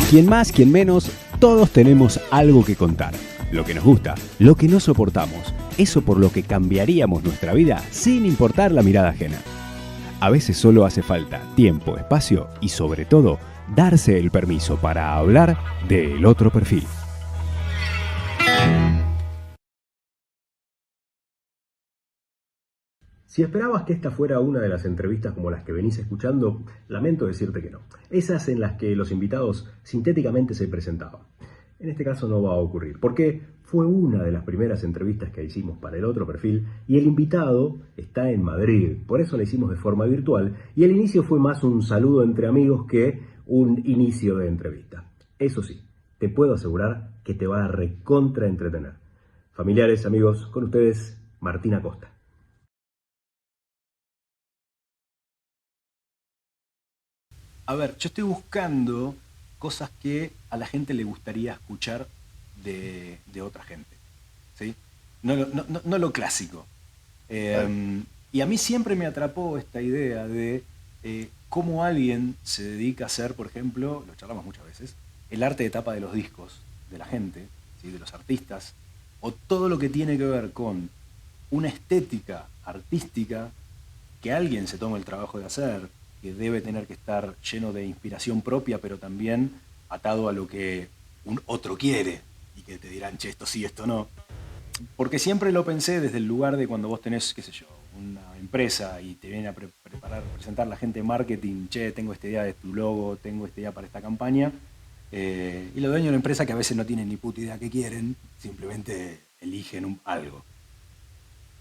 Quien más, quien menos, todos tenemos algo que contar. Lo que nos gusta, lo que no soportamos, eso por lo que cambiaríamos nuestra vida sin importar la mirada ajena. A veces solo hace falta tiempo, espacio y sobre todo, darse el permiso para hablar del otro perfil. Si esperabas que esta fuera una de las entrevistas como las que venís escuchando, lamento decirte que no. Esas en las que los invitados sintéticamente se presentaban. En este caso no va a ocurrir, porque fue una de las primeras entrevistas que hicimos para el otro perfil y el invitado está en Madrid, por eso la hicimos de forma virtual y el inicio fue más un saludo entre amigos que un inicio de entrevista. Eso sí, te puedo asegurar que te va a recontra entretener. Familiares, amigos, con ustedes, Martín Acosta. A ver, yo estoy buscando cosas que a la gente le gustaría escuchar de otra gente, ¿sí? No lo clásico. Y a mí siempre me atrapó esta idea de cómo alguien se dedica a hacer, por ejemplo, lo charlamos muchas veces, el arte de tapa de los discos de la gente, ¿sí? De los artistas, o todo lo que tiene que ver con una estética artística que alguien se toma el trabajo de hacer, que debe tener que estar lleno de inspiración propia, pero también atado a lo que un otro quiere, y que te dirán, che, esto sí, esto no. Porque siempre lo pensé desde el lugar de cuando vos tenés, qué sé yo, una empresa y te viene a presentar la gente de marketing, che, tengo esta idea de tu logo, tengo esta idea para esta campaña, y los dueños de una empresa que a veces no tienen ni puta idea qué quieren, simplemente eligen algo.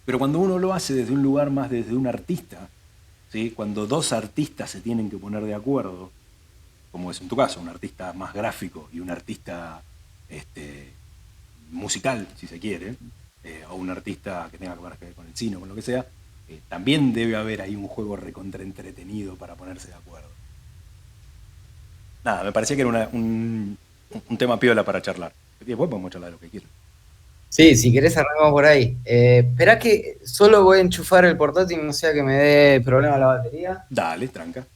Pero cuando uno lo hace desde un lugar más desde un artista, ¿sí? Cuando dos artistas se tienen que poner de acuerdo, como es en tu caso, un artista más gráfico y un artista musical, si se quiere, o un artista que tenga que ver con el cine o con lo que sea, también debe haber ahí un juego recontra entretenido para ponerse de acuerdo. Nada, me parecía que era un tema piola para charlar. Y después podemos charlar de lo que quieras. Sí, si querés arrancamos por ahí. Esperá que solo voy a enchufar el portátil, no sea que me dé problema la batería. Dale, tranca.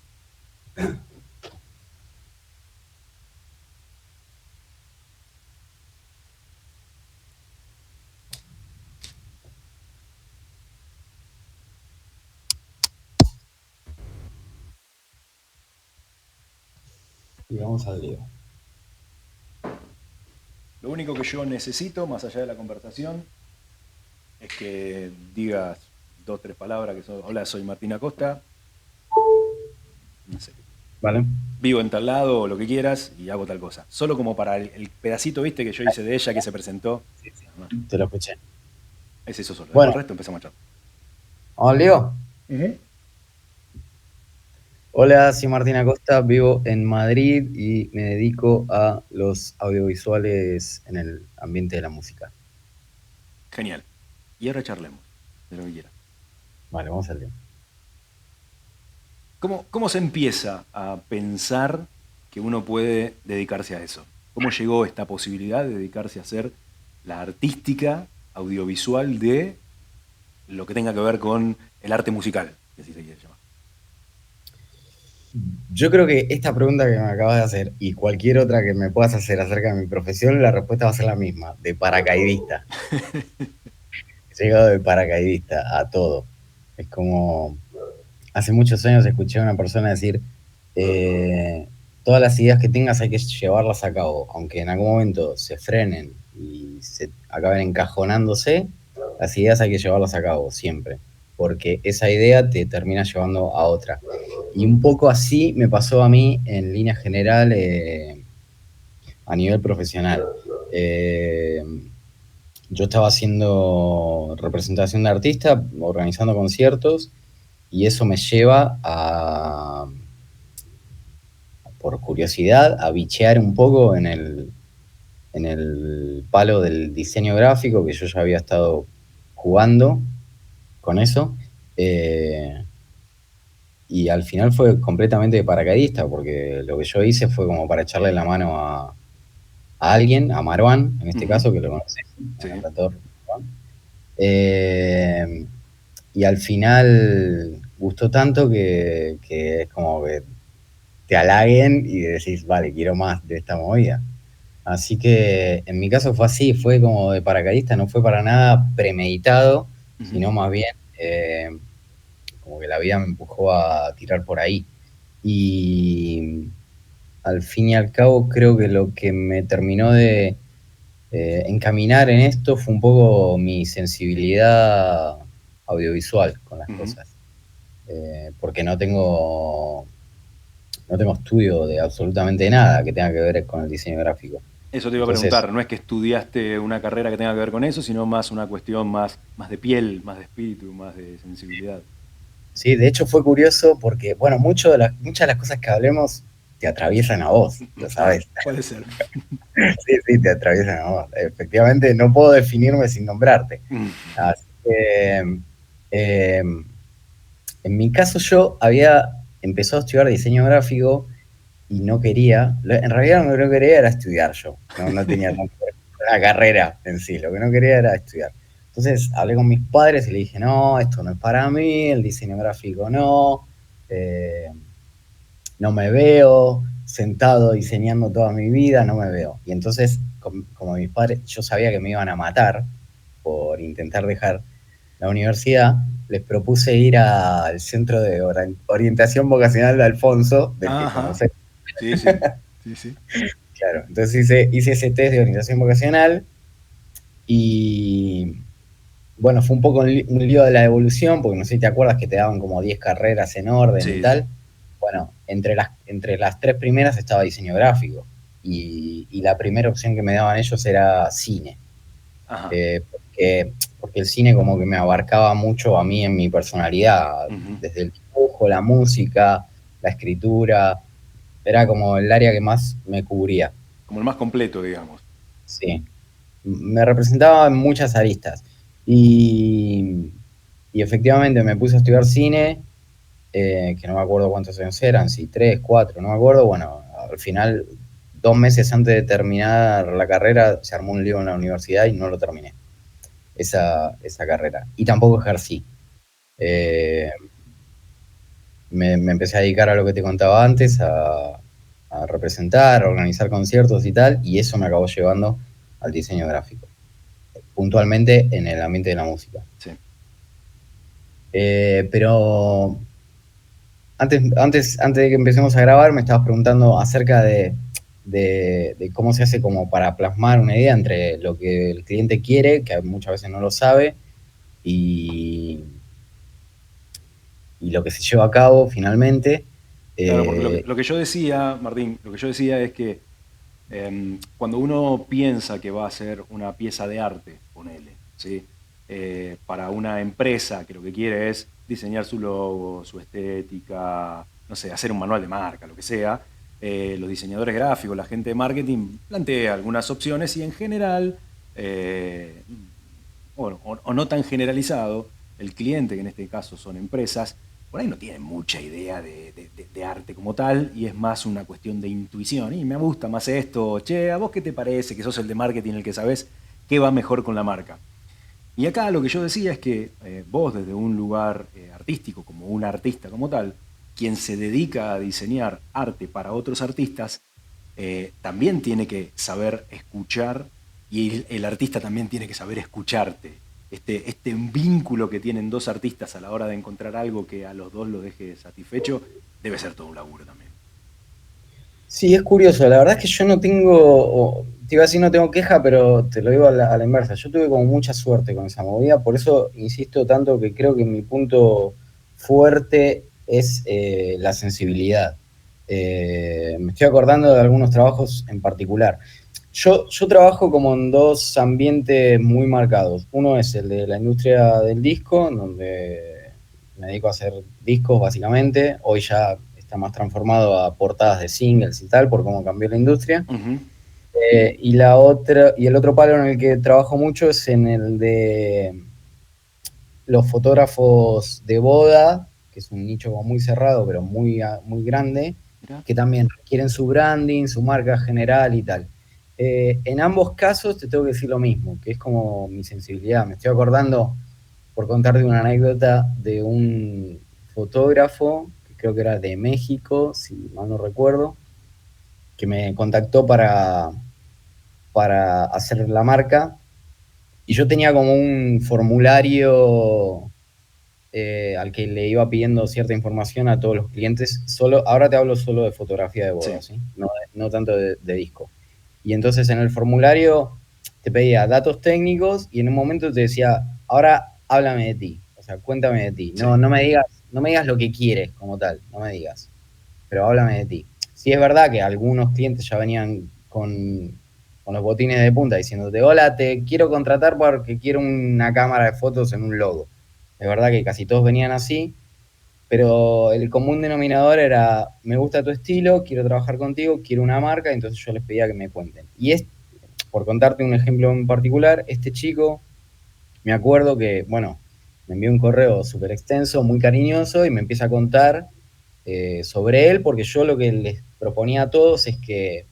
Y vamos al lío. Lo único que yo necesito, más allá de la conversación, es que digas 2 o 3 palabras que son, hola, soy Martín Acosta, no sé, Vale. vivo en tal lado o lo que quieras y hago tal cosa. Solo como para el pedacito, viste, que yo hice de ella, que se presentó. Sí. Te lo escuché. Es eso solo. Bueno. Después el resto empezamos a charlar. ¿Vamos al lío? Hola, soy Martín Acosta, vivo en Madrid y me dedico a los audiovisuales en el ambiente de la música. Genial. Y ahora charlemos de lo que quieras. Vale, vamos al lío. ¿Cómo se empieza a pensar que uno puede dedicarse a eso? ¿Cómo llegó esta posibilidad de dedicarse a hacer la artística audiovisual de lo que tenga que ver con el arte musical, que así se quiere llamar? Yo creo que esta pregunta que me acabas de hacer y cualquier otra que me puedas hacer acerca de mi profesión, la respuesta va a ser la misma, de paracaidista. He llegado de paracaidista a todo. Es como, hace muchos años escuché a una persona decir, todas las ideas que tengas hay que llevarlas a cabo, aunque en algún momento se frenen y se acaben encajonándose, las ideas hay que llevarlas a cabo siempre, porque esa idea te termina llevando a otra. Y un poco así me pasó a mí en línea general a nivel profesional. Yo estaba haciendo representación de artista, organizando conciertos, y eso me lleva a, por curiosidad, a bichear un poco en el palo del diseño gráfico, que yo ya había estado jugando con eso. Y al final fue completamente de paracaidista, porque lo que yo hice fue como para echarle la mano a alguien, a Marwan, en este caso, que lo conoces, Sí. el cantautor. Y al final gustó tanto que es como que te halaguen y decís, vale, quiero más de esta movida. Así que en mi caso fue así, fue como de paracaidista, no fue para nada premeditado, Ujú. sino más bien como que la vida me empujó a tirar por ahí. Y al fin y al cabo creo que lo que me terminó de encaminar en esto fue un poco mi sensibilidad audiovisual con las Ujú. cosas. Porque no tengo estudio de absolutamente nada que tenga que ver con el diseño gráfico. Eso te iba a Entonces, preguntar, no es que estudiaste una carrera que tenga que ver con eso, sino más una cuestión más de piel, más de espíritu, más de sensibilidad. sí, de hecho fue curioso porque, bueno, muchas de las cosas que hablemos te atraviesan a vos, lo Ah, sabes. puede ser. Sí, sí, te atraviesan a vos. Efectivamente, no puedo definirme sin nombrarte. Así que, eh, en mi caso, yo había empezado a estudiar diseño gráfico y no quería, en realidad lo que no quería era estudiar yo, no tenía tanto que ver con la carrera en sí, lo que no quería era estudiar. Entonces hablé con mis padres y le dije, no, esto no es para mí, el diseño gráfico no, eh, no me veo sentado diseñando toda mi vida, no me veo. Y entonces, como mis padres, yo sabía que me iban a matar por intentar dejar la universidad, les propuse ir al Centro de Orientación Vocacional de Alfonso, del que Ajá, conocés. sí, sí, sí, sí. Claro, entonces hice ese test de orientación vocacional y bueno, fue un poco un lío de la evolución, porque no sé si te acuerdas que te daban como 10 carreras en orden y Sí, sí. tal. Bueno, entre las tres primeras estaba diseño gráfico y la primera opción que me daban ellos era cine, Ajá. porque el cine como que me abarcaba mucho a mí en mi personalidad, Ujú. desde el dibujo, la música, la escritura, era como el área que más me cubría. Como el más completo, digamos. Sí, me representaba en muchas aristas. Y, y efectivamente me puse a estudiar cine, que no me acuerdo cuántos años eran, si 3, 4, no me acuerdo. Bueno, al final, 2 meses antes de terminar la carrera, se armó un lío en la universidad y no lo terminé, esa carrera. Y tampoco ejercí. Eh, me empecé a dedicar a lo que te contaba antes, a representar, a organizar conciertos y tal, y eso me acabó llevando al diseño gráfico, puntualmente en el ambiente de la música. Sí. Pero antes de que empecemos a grabar, me estabas preguntando acerca de cómo se hace como para plasmar una idea entre lo que el cliente quiere, que muchas veces no lo sabe, y, y lo que se lleva a cabo finalmente. Claro, porque Eh, lo que yo decía, Martín, lo que yo decía es que cuando uno piensa que va a hacer una pieza de arte, ponele, ¿sí? Para una empresa que lo que quiere es diseñar su logo, su estética, no sé, hacer un manual de marca, lo que sea, los diseñadores gráficos, la gente de marketing plantea algunas opciones y en general, eh, bueno, o no tan generalizado, el cliente, que en este caso son empresas, por ahí no tienen mucha idea de arte como tal y es más una cuestión de intuición. Y me gusta más esto, che, ¿a vos qué te parece que sos el de marketing, el que sabés qué va mejor con la marca? Y acá lo que yo decía es que vos desde un lugar artístico, como un artista como tal, quien se dedica a diseñar arte para otros artistas, también tiene que saber escuchar y el artista también tiene que saber escucharte. Este vínculo que tienen dos artistas a la hora de encontrar algo que a los dos lo deje satisfecho, debe ser todo un laburo también. Sí, es curioso. La verdad es que yo no tengo, te iba a decir no tengo queja, pero te lo digo a la inversa. Yo tuve como mucha suerte con esa movida, por eso insisto tanto que creo que mi punto fuerte es la sensibilidad. Me estoy acordando de algunos trabajos en particular. Yo trabajo como en dos ambientes muy marcados. Uno es el de la industria del disco, donde me dedico a hacer discos básicamente. Hoy ya está más transformado a portadas de singles y tal, por cómo cambió la industria. Ujú. Y el otro palo en el que trabajo mucho es en el de los fotógrafos de boda, que es un nicho como muy cerrado, pero muy grande, Mirá. que también requieren su branding, su marca general y tal. En ambos casos te tengo que decir lo mismo, que es como mi sensibilidad. Me estoy acordando, por contarte una anécdota, de un fotógrafo que creo que era de México, si mal no recuerdo, que me contactó para hacer la marca. Y yo tenía como un formulario al que le iba pidiendo cierta información a todos los clientes. Ahora te hablo solo de fotografía de boda, Sí. ¿sí? No tanto de disco. Y entonces en el formulario te pedía datos técnicos y en un momento te decía, ahora háblame de ti, o sea, cuéntame de ti. Sí. No me digas lo que quieres como tal, no me digas, pero háblame de ti. Sí es verdad que algunos clientes ya venían con los botines de punta diciéndote, hola, te quiero contratar porque quiero una cámara de fotos en un logo. Es verdad que casi todos venían así, pero el común denominador era, me gusta tu estilo, quiero trabajar contigo, quiero una marca, entonces yo les pedía que me cuenten. Por contarte un ejemplo en particular, este chico, me acuerdo que, bueno, me envió un correo súper extenso, muy cariñoso, y me empieza a contar sobre él, porque yo lo que les proponía a todos es que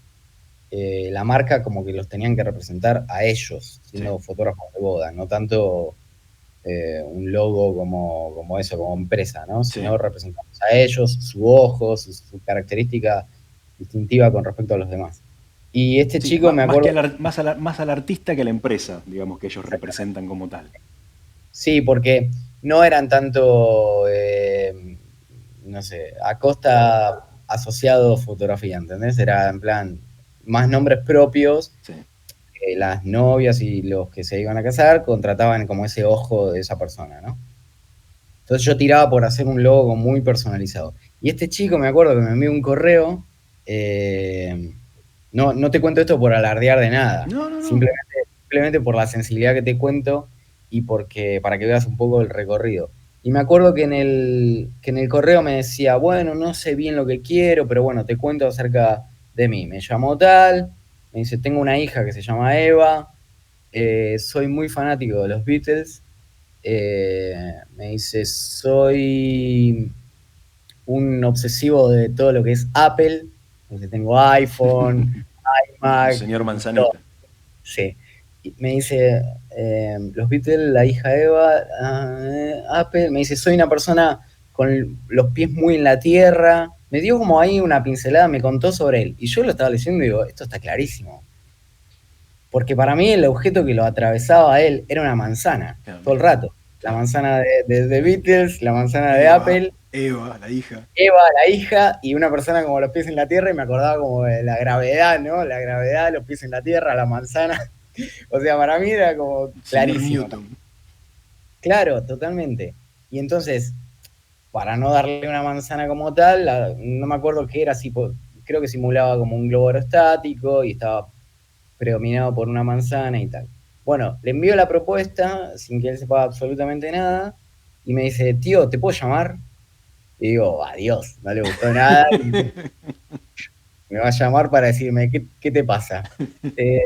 la marca como que los tenían que representar a ellos, siendo fotógrafos de boda, no tanto un logo como eso, como empresa, ¿no? Sí. Sino representamos a ellos, su ojo, su característica distintiva con respecto a los demás. Y este Sí, chico, me acuerdo... más al artista que a la empresa, digamos, que ellos representan como tal. Sí, porque no eran tanto, no sé, Acosta asociado fotografía, ¿entendés? Era en plan, más nombres propios. Sí. Las novias y los que se iban a casar contrataban como ese ojo de esa persona, ¿no? Entonces yo tiraba por hacer un logo muy personalizado. Y este chico, me acuerdo que me envió un correo, no te cuento esto por alardear de nada, No. simplemente por la sensibilidad que te cuento y porque para que veas un poco el recorrido. Y me acuerdo que en el correo me decía, bueno, no sé bien lo que quiero, pero bueno, te cuento acerca de mí. Me llamó tal, me dice, tengo una hija que se llama Eva, soy muy fanático de los Beatles. Me dice, soy un obsesivo de todo lo que es Apple, porque tengo iPhone, Un iMac, señor todo. Manzanita. Sí. Y me dice, los Beatles, la hija Eva, Apple, me dice, soy una persona con los pies muy en la tierra. Me dio como ahí una pincelada, me contó sobre él. Y yo lo estaba leyendo y digo, esto está clarísimo. Porque para mí el objeto que lo atravesaba a él era una manzana, Claro, todo el mira. rato. La Claro. manzana de Beatles, la manzana de Apple, Eva, la hija. Eva, la hija, y una persona como los pies en la tierra, y me acordaba como de la gravedad, ¿no? La gravedad, los pies en la tierra, la manzana. O sea, para mí era como Señor clarísimo, ¿no? Newton. Claro, totalmente. Y entonces, para no darle una manzana como tal, no me acuerdo qué era, creo que simulaba como un globo aerostático y estaba predominado por una manzana y tal. Bueno, le envío la propuesta sin que él sepa absolutamente nada y me dice, tío, ¿te puedo llamar? Y digo, adiós, no le gustó nada. Me va a llamar para decirme, ¿qué te pasa? Eh,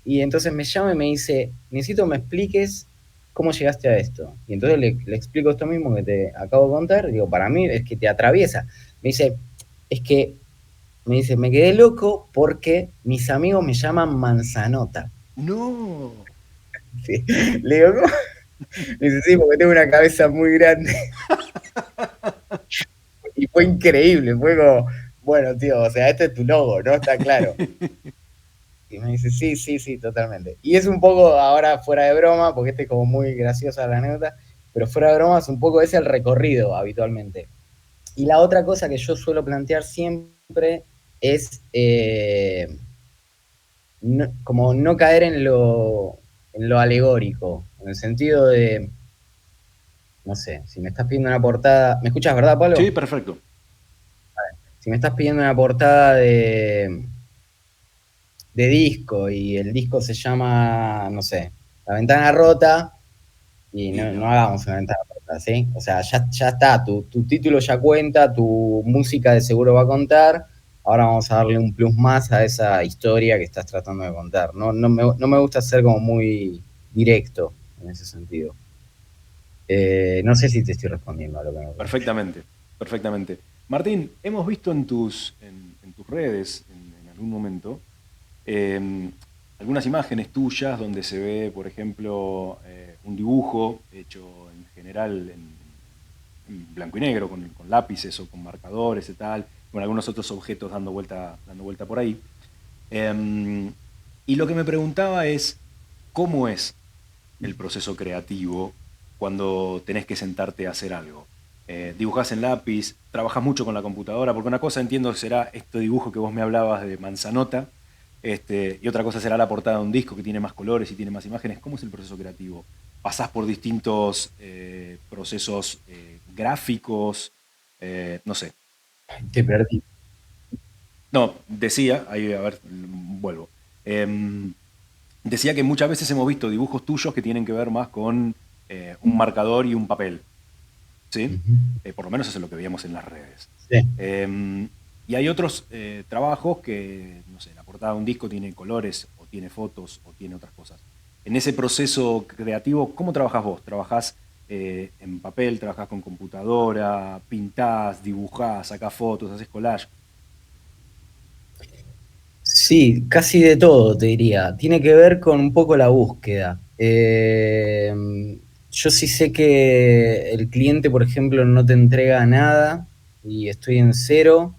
y entonces me llama y me dice, necesito que me expliques cómo llegaste a esto. Y entonces le explico esto mismo que te acabo de contar. Digo, para mí es que te atraviesa. Me dice, es que, me dice, me quedé loco porque mis amigos me llaman Manzanota. No. Sí. Le digo, ¿cómo? Me dice, sí, porque tengo una cabeza muy grande. Y fue increíble, fue como, bueno, tío, o sea, este es tu logo, ¿no? Está claro. Y me dice, sí, totalmente. Y es un poco, ahora fuera de broma, porque este es como muy graciosa la anécdota, pero fuera de broma es un poco ese el recorrido habitualmente. Y la otra cosa que yo suelo plantear siempre es como no caer en lo alegórico, en el sentido de, no sé, si me estás pidiendo una portada, ¿me escuchas, verdad, Sí, Pablo? perfecto. Si me estás pidiendo una portada de disco y el disco se llama, no sé, La Ventana Rota, y Y no no. hagamos una ventana rota, ¿sí? O sea, ya está, tu título ya cuenta, tu música de seguro va a contar, ahora vamos a darle un plus más a esa historia que estás tratando de contar. No me gusta ser como muy directo en ese sentido. No sé si te estoy respondiendo a lo que me preguntas. Perfectamente, perfectamente. Martín, hemos visto en tus redes en algún momento algunas imágenes tuyas donde se ve, por ejemplo, un dibujo hecho en general en blanco y negro, con lápices o con marcadores y tal, con algunos otros objetos dando vuelta por ahí. Y lo que me preguntaba es, ¿cómo es el proceso creativo cuando tenés que sentarte a hacer algo? ¿Dibujás en lápiz? ¿Trabajás mucho con la computadora? Porque una cosa entiendo será este dibujo que vos me hablabas de manzanota, y otra cosa será la portada de un disco que tiene más colores y tiene más imágenes. ¿Cómo es el proceso creativo? ¿Pasás por distintos procesos gráficos? No sé. Te perdí. No, decía, ahí a ver, vuelvo. Decía que muchas veces hemos visto dibujos tuyos que tienen que ver más con un marcador y un papel, ¿sí? Ujú. Por lo menos eso es lo que veíamos en las redes. Sí. Y hay otros trabajos que, no sé, la portada de un disco tiene colores, o tiene fotos, o tiene otras cosas. En ese proceso creativo, ¿cómo trabajás vos? ¿Trabajás en papel, trabajás con computadora, pintás, dibujás, sacás fotos, haces collage? Sí, casi de todo, te diría. Tiene que ver con un poco la búsqueda. Yo sí sé que el cliente, por ejemplo, no te entrega nada y estoy en cero.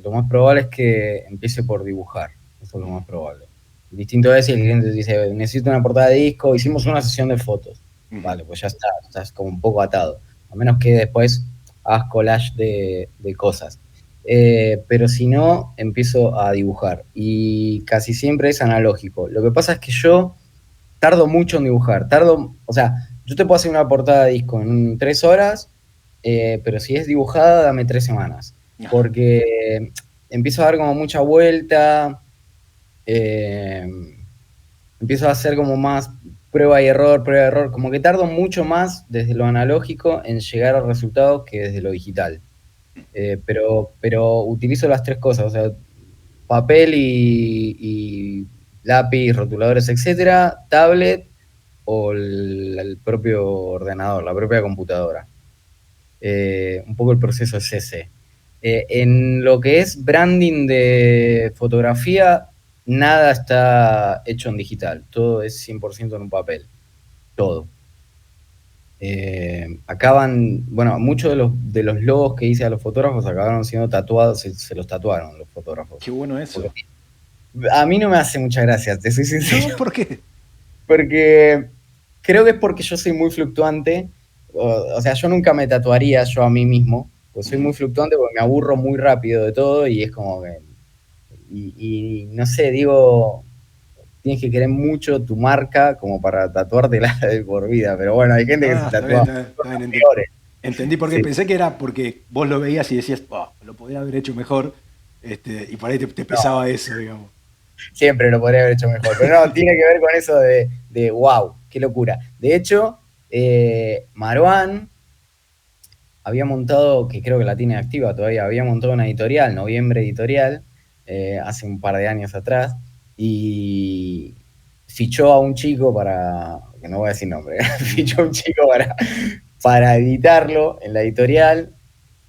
Lo más probable es que empiece por dibujar. Eso es lo más probable. Distinto es si el cliente te dice, necesito una portada de disco, hicimos una sesión de fotos. Ujú. Vale, pues ya está, estás como un poco atado. A menos que después hagas collage de cosas. Pero si no, empiezo a dibujar. Y casi siempre es analógico. Lo que pasa es que yo tardo mucho en dibujar. O sea, yo te puedo hacer una portada de disco en 3 horas, pero si es dibujada, dame 3 semanas. Ah, Porque empiezo a dar como mucha vuelta, eh, empiezo a hacer como más prueba y error. Como que tardo mucho más desde lo analógico en llegar a resultados que desde lo digital. Pero utilizo las tres cosas, o sea, papel y lápiz, rotuladores, etcétera, tablet o el propio ordenador, la propia computadora. Un poco el proceso es ese. En lo que es branding de fotografía, nada está hecho en digital, todo es 100% en un papel, todo. Bueno, muchos de los logos que hice a los fotógrafos acabaron siendo tatuados, se los tatuaron los fotógrafos. qué bueno Porque eso. a mí no me hace mucha gracia, te soy No, sincero, ¿por qué? porque creo que es porque yo soy muy fluctuante, o sea, yo nunca me tatuaría yo a mí mismo, pues soy Ujú. muy fluctuante porque me aburro muy rápido de todo y es como que, y no sé, digo, tienes que querer mucho tu marca como para tatuártela de por vida, pero bueno, hay gente que se Ah, está bien, tatúa está bien, está cosas bien, peores. entendí porque Sí. pensé que era porque vos lo veías y decías, "Oh, lo podría haber hecho mejor", y por ahí te No, pesaba eso, digamos. siempre lo podría haber hecho mejor. Pero no, tiene que ver con eso de wow, qué locura. De hecho, Maruán había montado, que creo que la tiene activa todavía, había montado una editorial, Noviembre Editorial, hace un par de años atrás, y fichó a un chico que no voy a decir nombre, Ujú. fichó a un chico para editarlo en la editorial,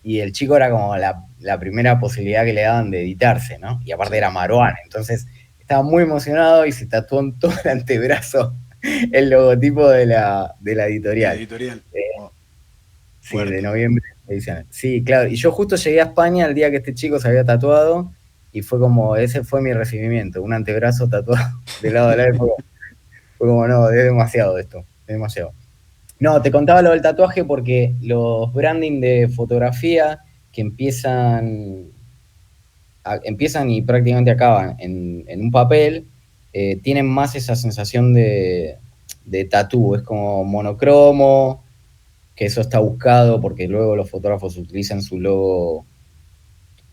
y el chico era como la primera posibilidad que le daban de editarse, ¿no? Y aparte Sí, era Maruán, entonces estaba muy emocionado y se tatuó en todo el antebrazo el logotipo de la de la editorial. editorial. Eh, Oh, sí, de fuerte. noviembre ediciones. Sí, claro. Y yo justo llegué a España el día que este chico se había tatuado y fue como, ese fue mi recibimiento, un antebrazo tatuado del lado del lado. Fue como, no, es demasiado esto, es demasiado. No, te contaba lo del tatuaje porque los branding de fotografía que empiezan y prácticamente acaban en un papel, tienen más esa sensación de tatú, es como monocromo, que eso está buscado porque luego los fotógrafos utilizan su logo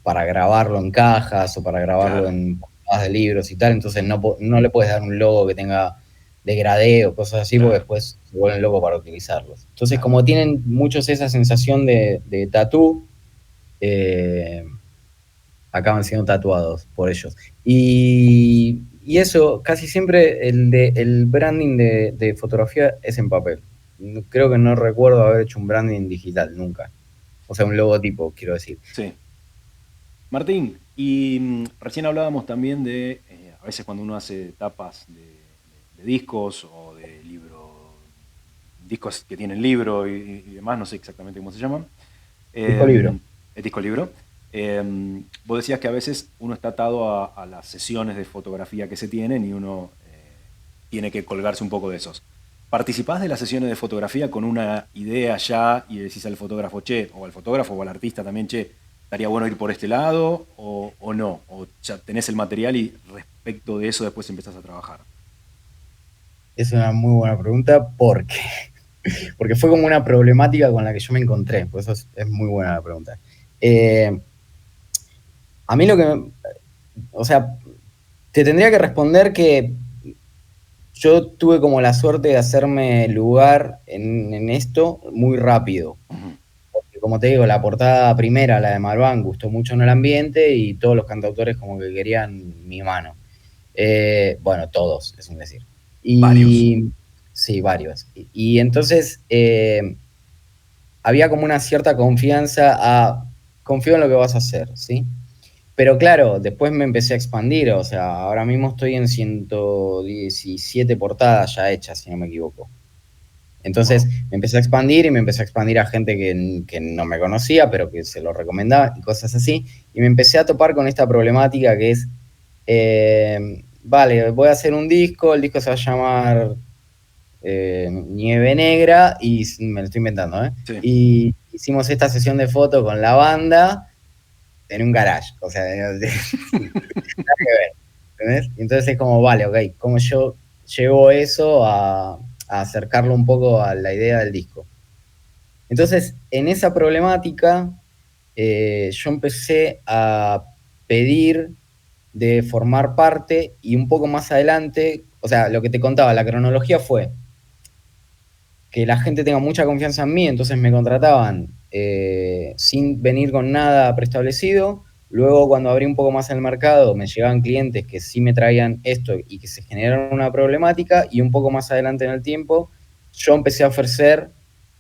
para grabarlo en cajas o para grabarlo Claro, en portadas de libros y tal, entonces no le puedes dar un logo que tenga degradé o cosas así porque claro, después se vuelven locos para utilizarlos. Entonces, claro. como tienen muchos esa sensación de tatú, eh, acaban siendo tatuados por ellos. Y eso, casi siempre el branding de fotografía es en papel. Creo que no recuerdo haber hecho un branding digital, nunca. O sea, un logotipo, quiero decir. Sí. Martín, y recién hablábamos también de, a veces cuando uno hace tapas de discos o de libros discos que tienen libro y demás, no sé exactamente cómo se llaman. Disco libro. El disco libro. Vos decías que a veces uno está atado a las sesiones de fotografía que se tienen y uno tiene que colgarse un poco de esos. ¿Participás de las sesiones de fotografía con una idea ya y decís al fotógrafo, che, o al fotógrafo o al artista también, che, estaría bueno ir por este lado o no? ¿O ya tenés el material y respecto de eso después empezás a trabajar? Es una muy buena pregunta porque fue como una problemática con la que yo me encontré, por eso es muy buena la pregunta. A mí o sea, te tendría que responder que yo tuve como la suerte de hacerme lugar en esto muy rápido. Porque, como te digo, la portada primera, la de Malván, gustó mucho en el ambiente y todos los cantautores como que querían mi mano. Bueno, todos, es un decir. Varios. Sí, varios. Y entonces había como una cierta confianza confío en lo que vas a hacer, ¿sí? Pero claro, después me empecé a expandir, o sea, ahora mismo estoy en 117 portadas ya hechas, si no me equivoco. Entonces me empecé a expandir y me empecé a expandir a gente que no me conocía, pero que se lo recomendaba y cosas así. Y me empecé a topar con esta problemática que es, vale, voy a hacer un disco, el disco se va a llamar Nieve Negra y me lo estoy inventando, ¿eh? Sí. Y hicimos esta sesión de fotos con la banda en un garage, o sea, nada que ver, ¿entendés? Y entonces es como, vale, ok, ¿cómo yo llevo eso a acercarlo un poco a la idea del disco? Entonces, en esa problemática, yo empecé a pedir de formar parte y un poco más adelante, o sea, lo que te contaba, la cronología fue que la gente tenga mucha confianza en mí, entonces me contrataban sin venir con nada preestablecido. Luego, cuando abrí un poco más el mercado, me llegaban clientes que sí me traían esto y que se generaron una problemática, y un poco más adelante en el tiempo, yo empecé a ofrecer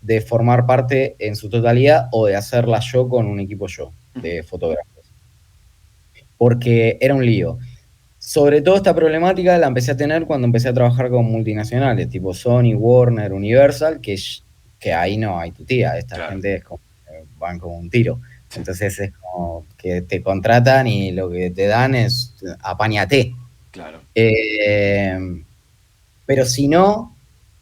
de formar parte en su totalidad o de hacerla yo con un equipo yo de fotógrafos. Porque era un lío. Sobre todo esta problemática la empecé a tener cuando empecé a trabajar con multinacionales, tipo Sony, Warner, Universal, que ahí no hay tu tía. Esta Claro. gente es como, van como un tiro. Sí. Entonces es como que te contratan y lo que te dan es apáñate. Claro. Pero si no,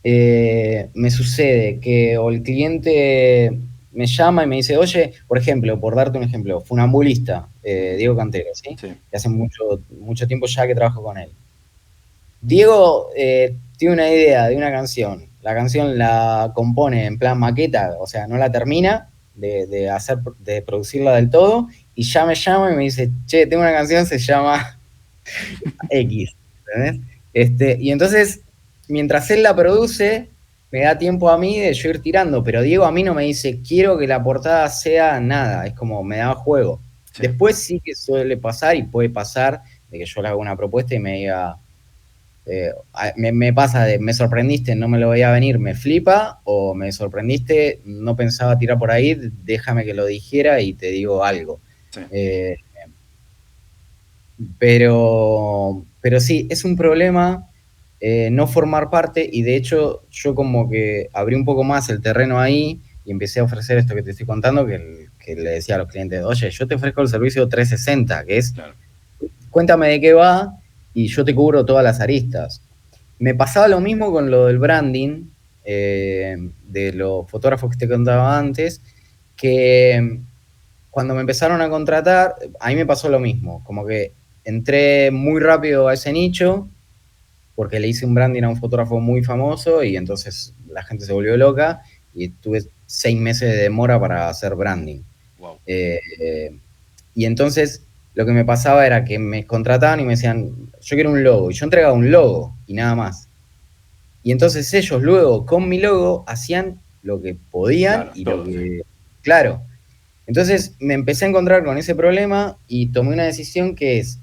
me sucede que o el cliente me llama y me dice, oye, por ejemplo, por darte un ejemplo, Funambulista, Diego Cantero, ¿sí? Sí. Que hace mucho tiempo ya que trabajo con él. Diego tiene una idea de una canción. La canción la compone en plan maqueta, o sea, no la termina de producirla del todo, y ya me llama y me dice, che, tengo una canción, se llama X, ¿entendés? Y entonces, mientras él la produce, me da tiempo a mí de yo ir tirando, pero Diego a mí no me dice, quiero que la portada sea nada, es como me da juego. Sí. Después sí que suele pasar y puede pasar de que yo le haga una propuesta y me diga, me pasa de me sorprendiste, no me lo veía venir, me flipa, o me sorprendiste, no pensaba tirar por ahí, déjame que lo dijera y te digo algo. Sí. Pero sí, es un problema no formar parte, y de hecho yo como que abrí un poco más el terreno ahí y empecé a ofrecer esto que te estoy contando, que le decía a los clientes, oye, yo te ofrezco el servicio 360, que es, Claro. Cuéntame de qué va y yo te cubro todas las aristas. Me pasaba lo mismo con lo del branding, de los fotógrafos que te contaba antes, que cuando me empezaron a contratar, a mí me pasó lo mismo, como que entré muy rápido a ese nicho porque le hice un branding a un fotógrafo muy famoso y entonces la gente se volvió loca y tuve 6 meses de demora para hacer branding. Wow. Y entonces lo que me pasaba era que me contrataban y me decían, yo quiero un logo, y yo entregaba un logo y nada más. Y entonces ellos luego con mi logo hacían lo que podían, Claro, y todo, lo que... sí. Claro. Entonces me empecé a encontrar con ese problema y tomé una decisión que es,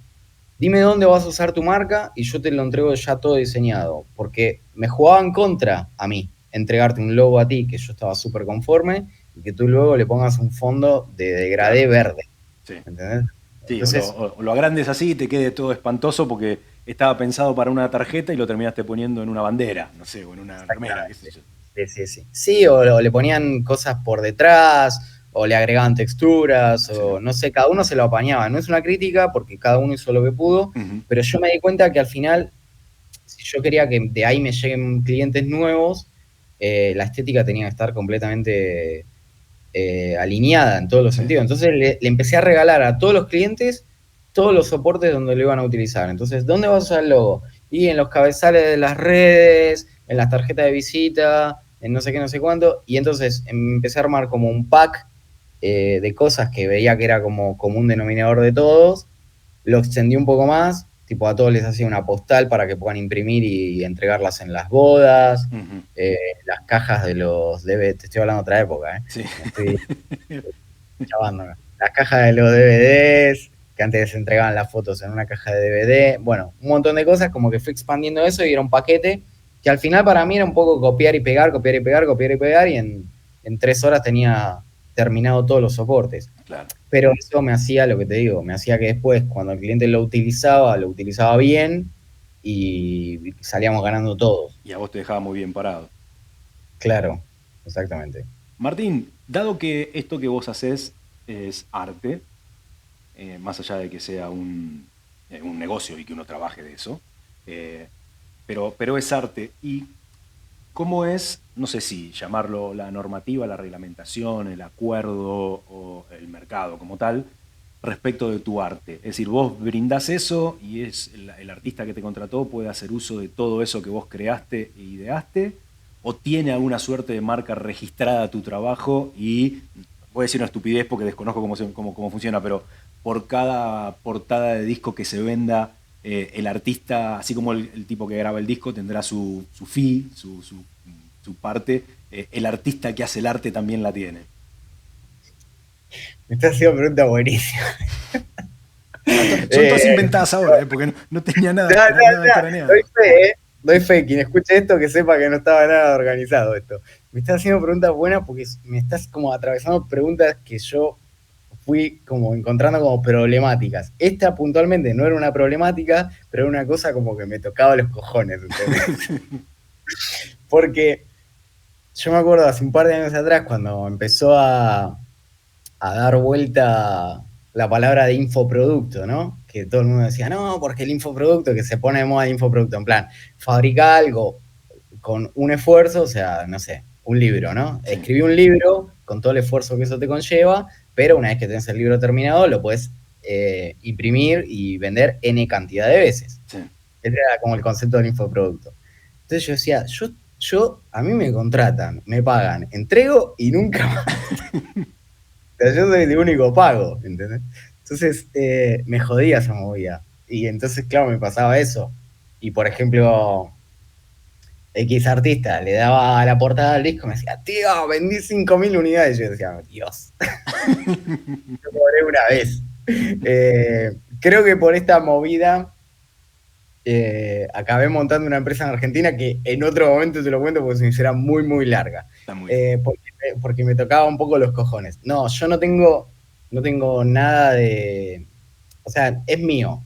dime dónde vas a usar tu marca y yo te lo entrego ya todo diseñado, porque me jugaba en contra a mí entregarte un logo a ti que yo estaba súper conforme y que tú luego le pongas un fondo de degradé Claro. verde. Sí. ¿Entendés? Sí, Entonces, o lo agrandes así y te quede todo espantoso porque estaba pensado para una tarjeta y lo terminaste poniendo en una bandera, no sé, o en una remera, qué sé yo. Sí, sí, sí. Sí, o le ponían cosas por detrás, o le agregaban texturas, Sí. o no sé, cada uno se lo apañaba. No es una crítica, porque cada uno hizo lo que pudo, Ujú. pero yo me di cuenta que al final, si yo quería que de ahí me lleguen clientes nuevos, la estética tenía que estar completamente alineada en todos los Sí. sentidos. Entonces le empecé a regalar a todos los clientes todos los soportes donde lo iban a utilizar. Entonces, ¿dónde vas a usar el logo? Y en los cabezales de las redes, en las tarjetas de visita, en no sé qué, no sé cuánto. Y entonces empecé a armar como un pack de cosas que veía que era como común denominador de todos. Lo extendí un poco más, tipo a todos les hacía una postal para que puedan imprimir y entregarlas en las bodas, Ujú. las cajas de los DVD, te estoy hablando de otra época, Sí. me estoy chavando. Las cajas de los DVDs, que antes se entregaban las fotos en una caja de DVD, bueno, un montón de cosas, como que fui expandiendo eso y era un paquete que al final para mí era un poco copiar y pegar, copiar y pegar, copiar y pegar, y en 3 horas tenía terminado todos los soportes. Claro. Pero eso me hacía lo que te digo, me hacía que después, cuando el cliente lo utilizaba bien y salíamos ganando todos. Y a vos te dejaba muy bien parado. Claro, exactamente. Martín, dado que esto que vos haces es arte, más allá de que sea un negocio y que uno trabaje de eso, eh, pero es arte. ¿Y cómo es, no sé si llamarlo la normativa, la reglamentación, el acuerdo o el mercado como tal, respecto de tu arte? Es decir, vos brindás eso y es el artista que te contrató puede hacer uso de todo eso que vos creaste e ideaste, o tiene alguna suerte de marca registrada tu trabajo y, voy a decir una estupidez porque desconozco cómo funciona, pero por cada portada de disco que se venda, el artista, así como el tipo que graba el disco, tendrá su fee, su parte, el artista que hace el arte también la tiene. Me estás haciendo pregunta buenísima. Son todas inventadas ahora, porque no tenía nada Doy craneado. fe, doy fe. Quien escuche esto que sepa que no estaba nada organizado esto. Me estás haciendo preguntas buenas porque me estás como atravesando preguntas que yo fui como encontrando como problemáticas. Esta puntualmente no era una problemática, pero era una cosa como que me tocaba los cojones, ¿entendés? Porque yo me acuerdo hace un par de años atrás cuando empezó a dar vuelta la palabra de infoproducto, ¿no? Que todo el mundo decía, no, porque el infoproducto, que se pone de moda el infoproducto, en plan, fabrica algo con un esfuerzo, o sea, no sé, un libro, ¿no? Sí, Escribí un libro con todo el esfuerzo que eso te conlleva, pero una vez que tenés el libro terminado, lo puedes imprimir y vender N cantidad de veces. sí. Ese era como el concepto del infoproducto. Entonces yo decía, a mí me contratan, me pagan, entrego y nunca más. O sea, yo soy de único pago, ¿entendés? Entonces me jodía esa movida. Y entonces, claro, me pasaba eso. Y por ejemplo, X artista le daba la portada del disco y me decía, tío, vendí 5.000 unidades. Y yo decía, Dios, yo cobré una vez. Creo que por esta movida acabé montando una empresa en Argentina que en otro momento te lo cuento porque se me hiciera muy, muy larga. Está muy bien. Porque me tocaba un poco los cojones. No, yo no tengo nada de... O sea, es mío.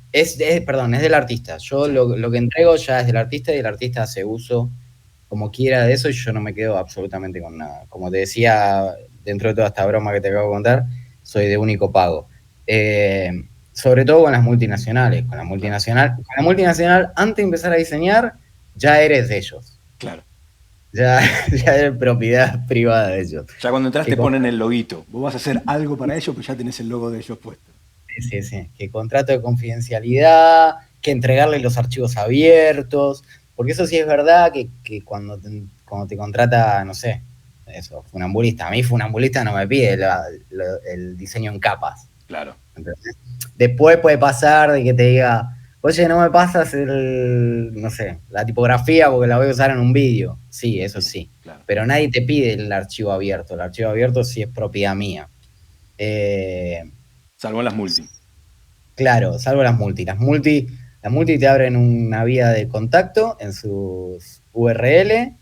Perdón, es del artista. Yo Sí. lo que entrego ya es del artista y el artista hace uso como quiera de eso y yo no me quedo absolutamente con nada. Como te decía, dentro de toda esta broma que te acabo de contar, soy de único pago. Sobre todo con las multinacionales. Con la multinacional, antes de empezar a diseñar, ya eres de ellos. Claro. Ya eres propiedad privada de ellos. Ya cuando entras Que te ponen el loguito. Vos vas a hacer algo para ellos, pero ya tenés el logo de ellos puesto. Sí. Que contrato de confidencialidad, que entregarles los archivos abiertos, porque eso sí es verdad que cuando te contrata, no sé, eso, funambulista. A mí funambulista no me pide el diseño en capas. Claro. ¿Entendés? Después puede pasar de que te diga, oye, no me pasas no sé, la tipografía porque la voy a usar en un vídeo. Sí, eso sí. Claro. Pero nadie te pide el archivo abierto. El archivo abierto sí es propiedad mía. Salvo en las multi. Claro, salvo las multi. Las multi te abren una vía de contacto en sus URL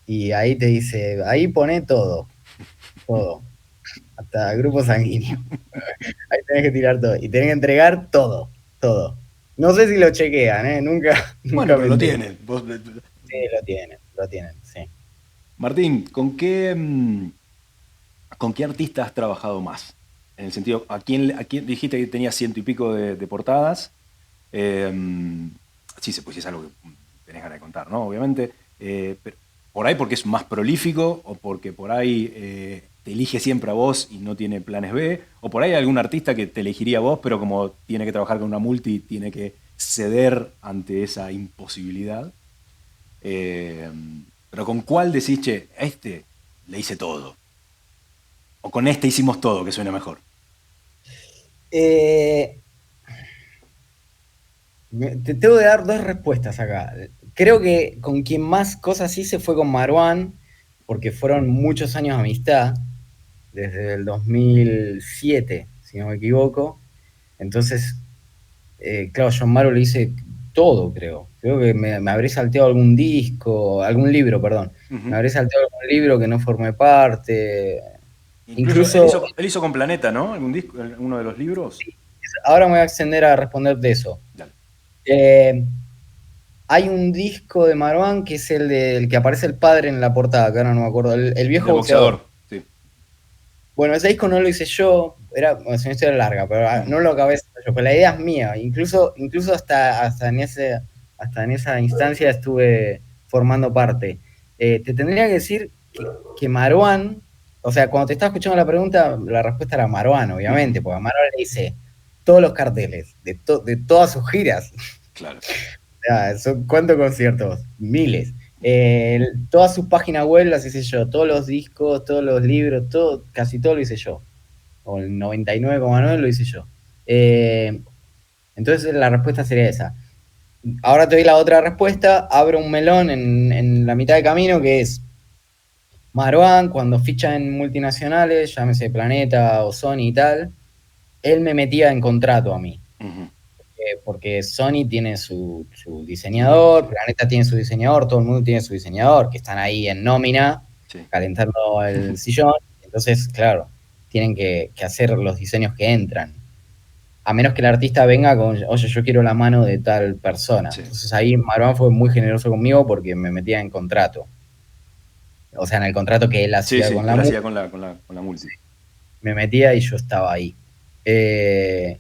y ahí te dice, ahí pone todo. Hasta grupo sanguíneo. Ahí tenés que tirar todo. Y tenés que entregar todo. No sé si lo chequean, ¿eh? Nunca Bueno, pero me lo enteré. tienen. Sí, lo tienen, sí. Martín, ¿con qué artista has trabajado más? En el sentido, ¿a quién dijiste que tenía ciento y pico de portadas? Eh, sí, pues sí es algo que tenés ganas de contar, ¿no? Obviamente. Pero por ahí porque es más prolífico, o porque por ahí te elige siempre a vos y no tiene planes B, o por ahí hay algún artista que te elegiría a vos, pero como tiene que trabajar con una multi, tiene que ceder ante esa imposibilidad. Eh, pero ¿con cuál decís, che, a este le hice todo? O con este hicimos todo, que suena mejor. Eh, Te tengo que dar dos respuestas acá. Creo que con quien más cosas hice fue con Marwan, porque fueron muchos años de amistad, desde el 2007, si no me equivoco. Entonces, claro, yo a Maru le hice todo, creo. Creo que me habré salteado algún disco, algún libro, perdón. Me Ujú. habré salteado algún libro que no formé parte. Incluso él Incluso, hizo con Planeta, ¿no? ¿Algún disco, uno de los libros? ahora me voy a extender a responder de eso. Dale. Eh, Hay un disco de Marwan que es el del que aparece el padre en la portada, que ahora no me acuerdo, el El viejo del boxeador. boxeador, sí. Bueno, ese disco no lo hice yo, bueno, es una historia larga, pero Ujú. no lo acabé haciendo yo, pero la idea es mía. Incluso hasta en esa instancia estuve formando parte. Te tendría que decir que Marwan, o sea, cuando te estaba escuchando la pregunta, la respuesta era Marwan, Ujú. obviamente, porque a Marwan le hice todos los carteles de todas sus giras. Claro. ¿Cuántos conciertos? Miles. Todas sus páginas web las hice yo, todos los discos, todos los libros, todo, casi todo lo hice yo. O el 99,9 lo hice yo. Eh, entonces la respuesta sería esa. Ahora te doy la otra respuesta, abro un melón en la mitad de camino que es Marwan, cuando ficha en multinacionales, llámese Planeta o Sony y tal, él me metía en contrato a mí. Ujú. Porque Sony tiene su diseñador, Planeta tiene su diseñador, todo el mundo tiene su diseñador, que están ahí en nómina, Sí. calentando el sillón. Entonces, claro, tienen que hacer los diseños que entran. A menos que el artista venga con, oye, yo quiero la mano de tal persona. Sí. Entonces ahí Marwan fue muy generoso conmigo porque me metía en contrato. O sea, en el contrato que él Sí, hacía sí, con que la él música, hacía con la multi. me metía y yo estaba ahí. Eh,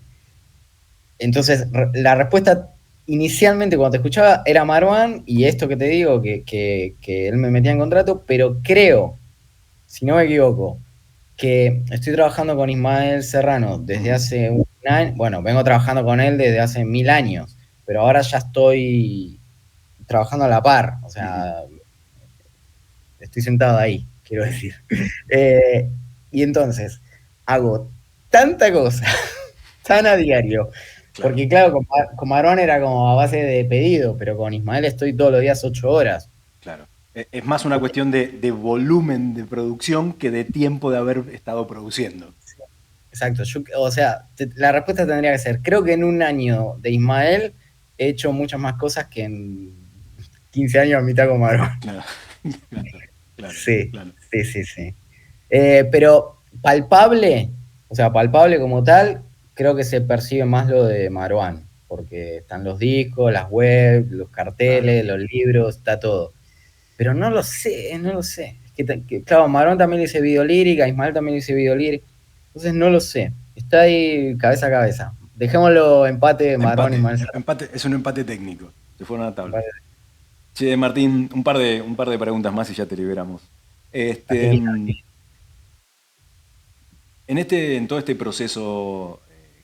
Entonces, la respuesta inicialmente cuando te escuchaba era Marwan y esto que te digo, que él me metía en contrato, pero creo, si no me equivoco, que estoy trabajando con Ismael Serrano desde Ujú. hace un año, bueno, vengo trabajando con él desde hace 1000 años, pero ahora ya estoy trabajando a la par, o Ujú. sea, estoy sentado ahí, quiero decir. Eh, y entonces, hago tanta cosa, tan a diario, Claro, porque claro, con Marón era como a base de pedido, pero con Ismael estoy todos los días 8 horas. claro. Es más una cuestión de volumen de producción que de tiempo de haber estado produciendo. Exacto, o sea, la respuesta tendría que ser, creo que en un año de Ismael he hecho muchas más cosas que en 15 años a mitad con Marón. Claro, claro, claro, Sí, claro. sí, sí, sí. Pero palpable, o sea, palpable como tal, creo que se percibe más lo de Marwan, porque están los discos, las webs, los Claro. carteles, los libros, está todo. Pero no lo sé, no lo sé. Claro, Marwan también le hice video lírica, Ismael también le hice video lírica, entonces no lo sé. Está ahí cabeza a cabeza. Dejémoslo empate Marwan y Empate, Ismael. empate, es un empate técnico. Se fueron a la tabla. Empate. Che, Martín, un par de preguntas más y ya te liberamos. Este, Así que en todo este proceso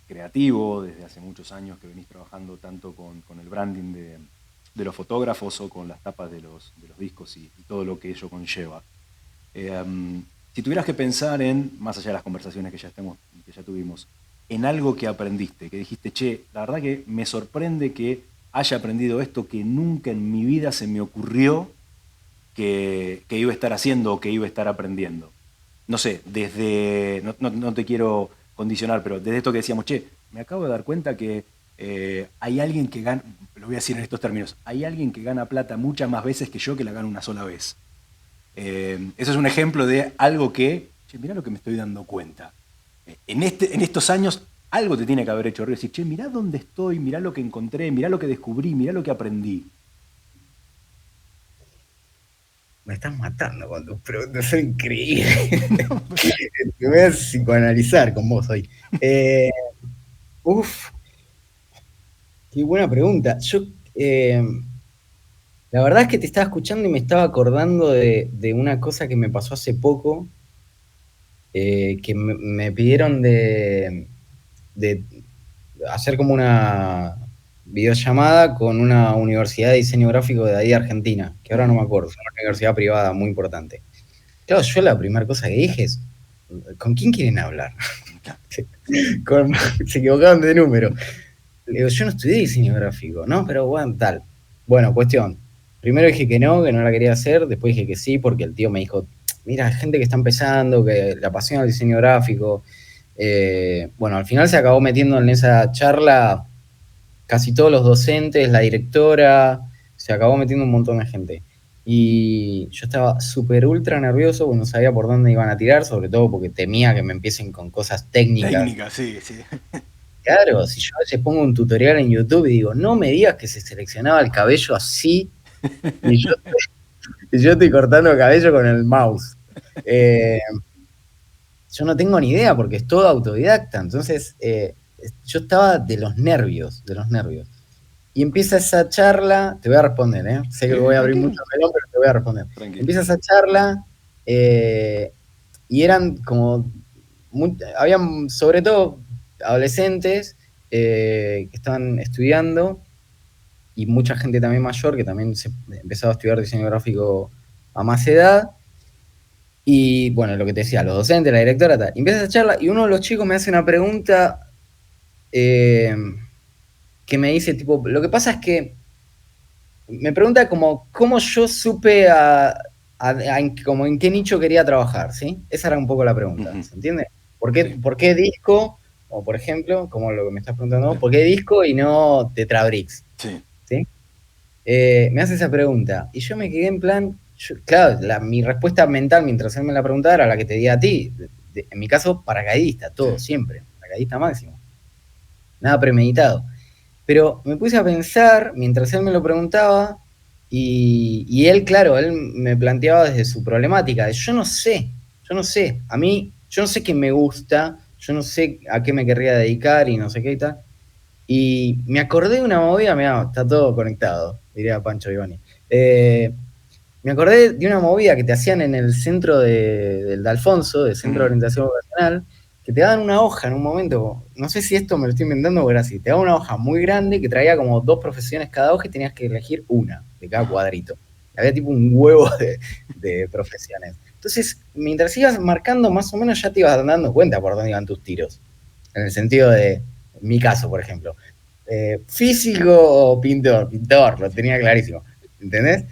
creativo, desde hace muchos años que venís trabajando tanto con el branding de los fotógrafos o con las tapas de los discos y todo lo que ello conlleva. Si tuvieras que pensar más allá de las conversaciones que ya tuvimos, en algo que aprendiste, que dijiste, che, la verdad que me sorprende que haya aprendido esto que nunca en mi vida se me ocurrió que iba a estar haciendo o que iba a estar aprendiendo. No sé, no te quiero condicionar, pero desde esto que decíamos, che, me acabo de dar cuenta que hay alguien que gana, lo voy a decir en estos términos, hay alguien que gana plata muchas más veces que yo que la gana una sola vez. Eso es un ejemplo de algo que, che, mirá lo que me estoy dando cuenta. En estos años algo te tiene que haber hecho reír, decir, che, mirá dónde estoy, mirá lo que encontré, mirá lo que descubrí, mirá lo que aprendí. Me estás matando con tus preguntas, son increíbles. Te voy a psicoanalizar con vos hoy. Uf, qué buena pregunta. La verdad es que te estaba escuchando y me estaba acordando de una cosa que me pasó hace poco, que me pidieron de hacer como una videollamada con una universidad de diseño gráfico de ahí de Argentina, que ahora no me acuerdo, es una universidad privada muy importante. Claro, yo la primera cosa que dije es, ¿con quién quieren hablar? Se equivocaron de número. Le digo, yo no estudié diseño gráfico, ¿no? Pero bueno, tal. Bueno, cuestión. Primero dije que no la quería hacer, después dije que sí, porque el tío me dijo, mira, hay gente que está empezando, que le apasiona el diseño gráfico. Bueno, al final se acabó metiendo en esa charla casi todos los docentes, la directora, se acabó metiendo un montón de gente. Y yo estaba súper ultra nervioso, porque no sabía por dónde iban a tirar, sobre todo porque temía que me empiecen con cosas técnicas. Técnica, sí, sí. Claro, si yo a veces pongo un tutorial en YouTube y digo, no me digas que se seleccionaba el cabello así, y yo estoy cortando el cabello con el mouse. Yo no tengo ni idea porque es todo autodidacta, entonces yo estaba de los nervios. Y empieza esa charla, te voy a responder, ¿eh? Sé que Sí, voy a abrir tranquilo. mucho melón, pero te voy a responder. Tranquilo. Empieza esa charla y eran como, habían sobre todo adolescentes que estaban estudiando y mucha gente también mayor que también se empezaba a estudiar diseño gráfico a más edad. Y bueno, lo que te decía, los docentes, la directora, tal. Empieza esa charla y uno de los chicos me hace una pregunta que me dice, tipo, lo que pasa es que me pregunta como cómo yo supe como en qué nicho quería trabajar, ¿sí? Esa era un poco la pregunta, ¿se entiende? Sí. ¿Por qué disco? O por ejemplo, como lo que me estás preguntando vos, ¿por qué disco y no Tetrabricks? Sí. ¿Sí? Me hace esa pregunta y yo me quedé en plan, claro, mi respuesta mental mientras él me la preguntaba era la que te di a ti. En mi caso, paracaidista, todo, siempre, paracaidista máximo. Nada premeditado. Pero me puse a pensar, mientras él me lo preguntaba, y él, claro, él me planteaba desde su problemática, de yo no sé, a mí, yo no sé qué me gusta, yo no sé a qué me querría dedicar y no sé qué y tal. Y me acordé de una movida, mirá, está todo conectado, diría Pancho Ivani. Me acordé de una movida que te hacían en el centro del Alfonso, del Centro de Orientación Vocacional, que te daban una hoja en un momento, no sé si esto me lo estoy inventando o era así, te daban una hoja muy grande que traía como 2 profesiones cada hoja y tenías que elegir una de cada cuadrito. Había tipo un huevo de profesiones. Entonces, mientras ibas marcando, más o menos ya te ibas dando cuenta por dónde iban tus tiros. En el sentido de, en mi caso, por ejemplo, físico o pintor, lo tenía clarísimo, ¿entendés?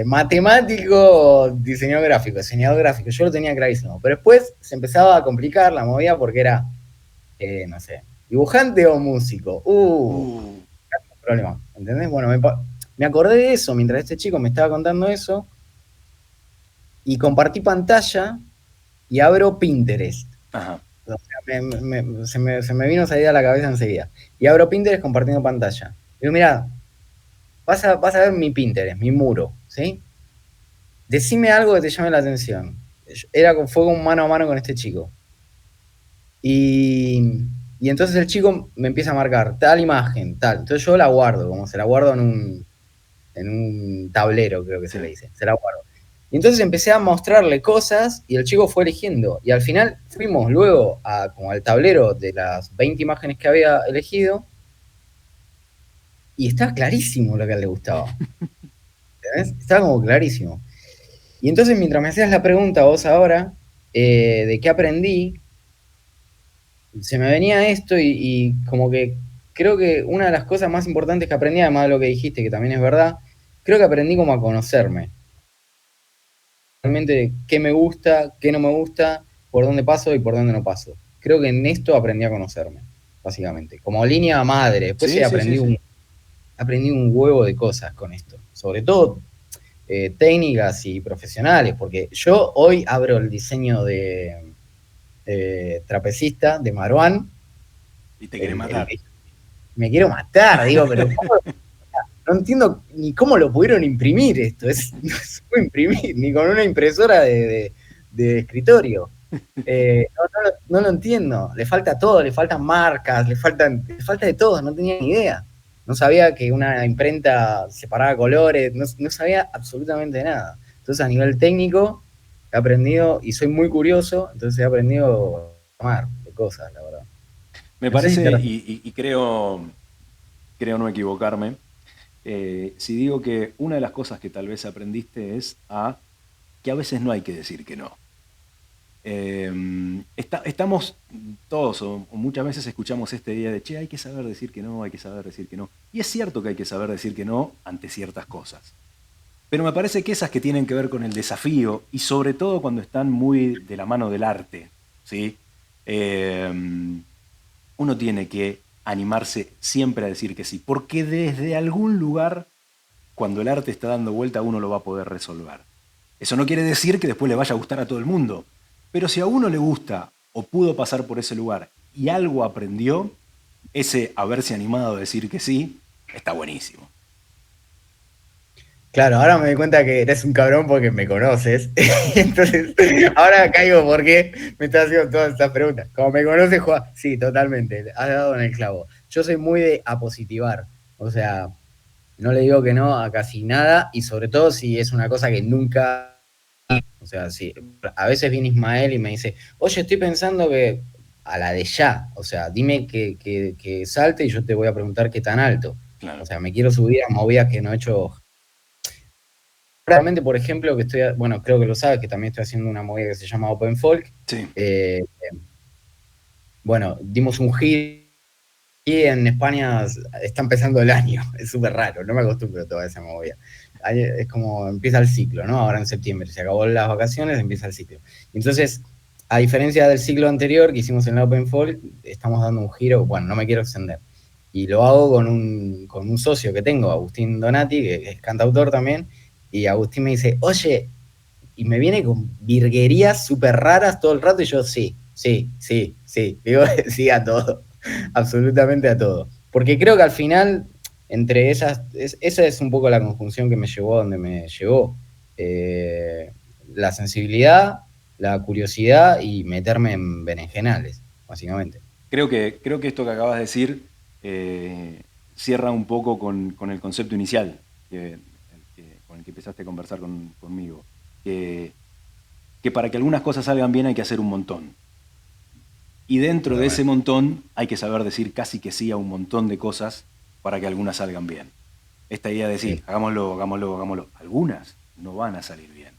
Matemático, diseñador gráfico, yo lo tenía clarísimo, pero después se empezaba a complicar la movida porque era, no sé, dibujante o músico, problema, ¿entendés? Bueno, me acordé de eso mientras este chico me estaba contando eso y compartí pantalla y abro Pinterest. Ajá. O sea, se me vino esa idea a la cabeza enseguida. Y abro Pinterest compartiendo pantalla. Digo, mirá, vas a ver mi Pinterest, mi muro, ¿sí? Decime algo que te llame la atención. Fue un mano a mano con este chico. Y entonces el chico me empieza a marcar tal imagen, tal. Entonces yo la guardo, como se la guardo en un tablero, creo que se le dice. Se la guardo. Y entonces empecé a mostrarle cosas y el chico fue eligiendo. Y al final fuimos luego como al tablero de las 20 imágenes que había elegido y estaba clarísimo lo que a él le gustaba. ¿Entendés? Estaba como clarísimo. Y entonces mientras me hacías la pregunta vos ahora de qué aprendí, se me venía esto y como que creo que una de las cosas más importantes que aprendí, además de lo que dijiste, que también es verdad, creo que aprendí como a conocerme. Realmente qué me gusta, qué no me gusta, por dónde paso y por dónde no paso. Creo que en esto aprendí a conocerme, básicamente. Como línea madre. Después Sí, sí, sí, aprendí un huevo de cosas con esto. Sobre todo técnicas y profesionales, porque yo hoy abro el diseño de trapecista de Maruán. Y te quiere matar. Me quiero matar, digo, pero ¿cómo? no entiendo ni cómo lo pudieron imprimir esto. No se puede imprimir, ni con una impresora de escritorio. No lo entiendo. Le falta todo, le faltan marcas, le falta de todo, no tenía ni idea. No sabía que una imprenta separaba colores, no sabía absolutamente nada. Entonces, a nivel técnico, he aprendido, y soy muy curioso, entonces he aprendido a amar de cosas, la verdad. Me No sé si te... parece, y creo no equivocarme, si digo que una de las cosas que tal vez aprendiste es que a veces no hay que decir que no. Estamos todos, o muchas veces escuchamos esta idea de, che, hay que saber decir que no, hay que saber decir que no. Y es cierto que hay que saber decir que no ante ciertas cosas. Pero me parece que esas que tienen que ver con el desafío, y sobre todo cuando están muy de la mano del arte, ¿sí? Uno tiene que animarse siempre a decir que sí, porque desde algún lugar, cuando el arte está dando vuelta, uno lo va a poder resolver. Eso no quiere decir que después le vaya a gustar a todo el mundo, pero si a uno le gusta o pudo pasar por ese lugar y algo aprendió, ese haberse animado a decir que sí, está buenísimo. Claro, ahora me doy cuenta que eres un cabrón porque me conoces. Entonces, ahora caigo porque me estás haciendo todas estas preguntas. Como me conoces, Juan, sí, totalmente, has dado en el clavo. Yo soy muy de apositivar, o sea, no le digo que no a casi nada, y sobre todo si es una cosa que nunca... O sea, si a veces viene Ismael y me dice, oye, estoy pensando que a la de ya, o sea, dime que salte y yo te voy a preguntar qué tan alto. Claro. O sea, me quiero subir a movidas que no he hecho. Realmente, por ejemplo, que estoy, bueno, creo que lo sabes, que también estoy haciendo una movida que se llama Open Folk. Sí. Bueno, dimos un giro y en España está empezando el año, es súper raro, no me acostumbro a toda esa movida. Es como empieza el ciclo, ¿no? Ahora en septiembre, se acabó las vacaciones, empieza el ciclo. Entonces, a diferencia del ciclo anterior que hicimos en la Open Folk, estamos dando un giro, bueno, no me quiero extender. Y lo hago con un socio que tengo, Agustín Donati, que es cantautor también, y Agustín me dice, oye, y me viene con virguerías súper raras todo el rato, y yo, sí, digo, sí a todo, absolutamente a todo. Porque creo que al final, entre esas, esa es un poco la conjunción que me llevó a donde me llevó. La sensibilidad, la curiosidad y meterme en berenjenales, básicamente. Creo que esto que acabas de decir cierra un poco con el concepto inicial con el que empezaste a conversar conmigo. Que para que algunas cosas salgan bien hay que hacer un montón. Y dentro de ese montón hay que saber decir casi que sí a un montón de cosas para que algunas salgan bien. Esta idea de decir, sí, hagámoslo. Algunas no van a salir bien.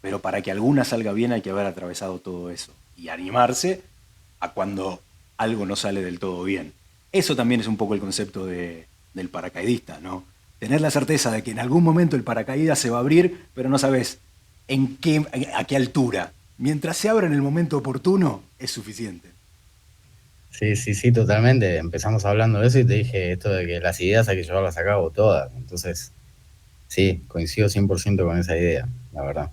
Pero para que algunas salga bien hay que haber atravesado todo eso. Y animarse a cuando algo no sale del todo bien. Eso también es un poco el concepto del paracaidista, ¿no? Tener la certeza de que en algún momento el paracaídas se va a abrir, pero no sabes a qué altura. Mientras se abra en el momento oportuno, es suficiente. Sí, totalmente. Empezamos hablando de eso y te dije esto de que las ideas hay que llevarlas a cabo todas. Entonces, sí, coincido 100% con esa idea, la verdad.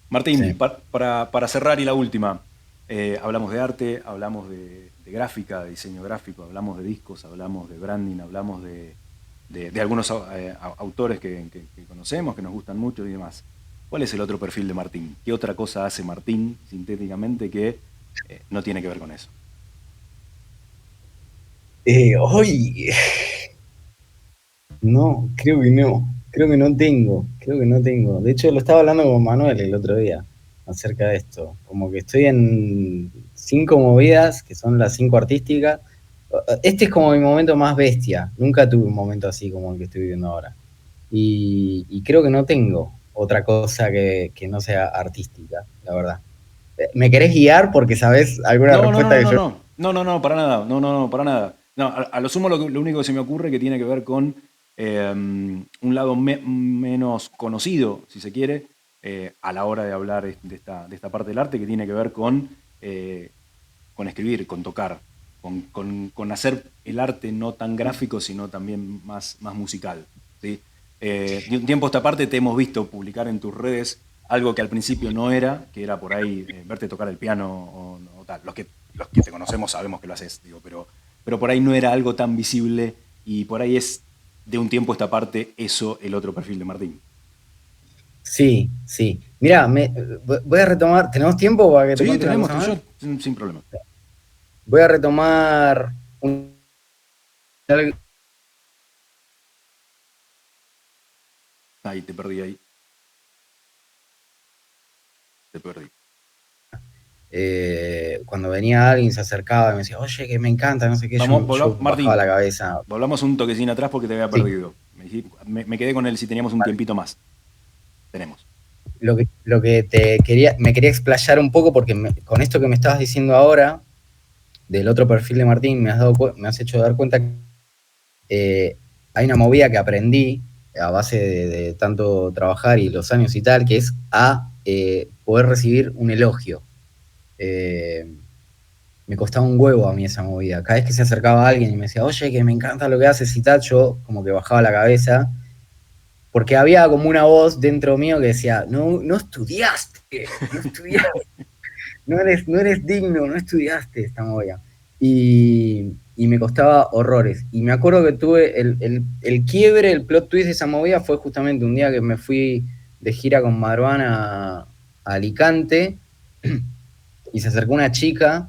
Martín, sí. Para cerrar y la última, hablamos de arte, hablamos de gráfica, de diseño gráfico, hablamos de discos, hablamos de branding, hablamos de algunos autores que conocemos, que nos gustan mucho y demás. ¿Cuál es el otro perfil de Martín? ¿Qué otra cosa hace Martín sintéticamente que no tiene que ver con eso? Hoy no, creo que no tengo. De hecho, lo estaba hablando con Manuel el otro día acerca de esto. Como que estoy en 5 movidas, que son las 5 artísticas. Este es como mi momento más bestia. Nunca tuve un momento así como el que estoy viviendo ahora. Y creo que no tengo otra cosa que no sea artística, la verdad. ¿Me querés guiar porque sabés alguna respuesta que yo... No, para nada. No, para nada. No, a lo sumo lo único que se me ocurre que tiene que ver con un lado menos conocido, si se quiere, a la hora de hablar de esta parte del arte, que tiene que ver con escribir, con tocar, con hacer el arte no tan gráfico, sino también más musical, ¿sí? De un tiempo a esta parte te hemos visto publicar en tus redes algo que al principio no era, que era por ahí verte tocar el piano o tal. Los que te conocemos sabemos que lo haces, digo, pero por ahí no era algo tan visible y por ahí es de un tiempo a esta parte eso el otro perfil de Martín. Sí, sí. Mirá, voy a retomar. ¿Tenemos tiempo para que te Sí, cuente una tenemos, cosa más? yo sin problema. Voy a retomar algo. Ahí, te perdí ahí. Te perdí. Cuando venía alguien, se acercaba y me decía, oye, que me encanta, no sé qué, yo bajaba Martín, la cabeza. volvamos un toquecín atrás porque te había Sí, perdido. Me quedé con él si teníamos un tiempito más. Tenemos. lo que me quería explayar un poco porque con esto que me estabas diciendo ahora, del otro perfil de Martín, me has hecho dar cuenta que hay una movida que aprendí a base de tanto trabajar y los años y tal, que es a poder recibir un elogio. Me costaba un huevo a mí esa movida. Cada vez que se acercaba alguien y me decía, oye, que me encanta lo que haces y tal, yo como que bajaba la cabeza, porque había como una voz dentro mío que decía, no, no estudiaste, no eres digno, no estudiaste esta movida. Y me costaba horrores. Y me acuerdo que tuve el quiebre, el plot twist de esa movida fue justamente un día que me fui de gira con Marwan a Alicante y se acercó una chica,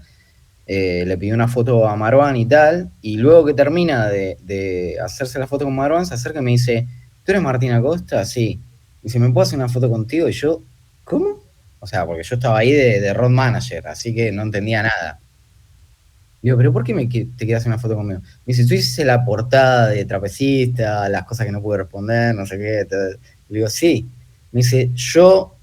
le pidió una foto a Marwan y tal, y luego que termina de hacerse la foto con Marwan, se acerca y me dice, ¿tú eres Martín Acosta? Sí. Y dice, ¿me puedo hacer una foto contigo? Y yo, ¿cómo? O sea, porque yo estaba ahí de road manager, así que no entendía nada. Digo, ¿pero por qué te quedas una foto conmigo? Me dice, tú hiciste la portada de Trapecista, las cosas que no pude responder, no sé qué. Le digo, sí. Me dice, yo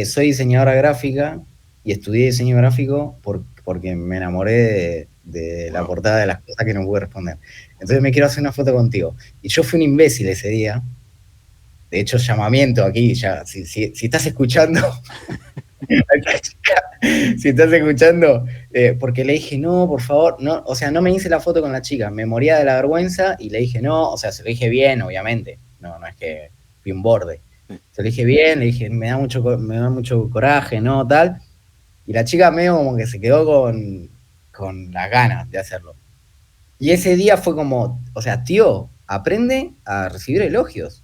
soy diseñadora gráfica y estudié diseño gráfico porque me enamoré de la portada de las cosas que no pude responder. Entonces me quiero hacer una foto contigo. Y yo fui un imbécil ese día. De hecho, llamamiento aquí, ya, si estás escuchando, si estás escuchando, porque le dije, no, por favor, no, o sea, no me hice la foto con la chica, me moría de la vergüenza y le dije, no, o sea, se lo dije bien, obviamente, no es que fui un borde. Se lo dije bien, le dije, me da mucho coraje, ¿no? Tal. Y la chica medio como que se quedó con las ganas de hacerlo. Y ese día fue como, o sea, tío, aprende a recibir elogios.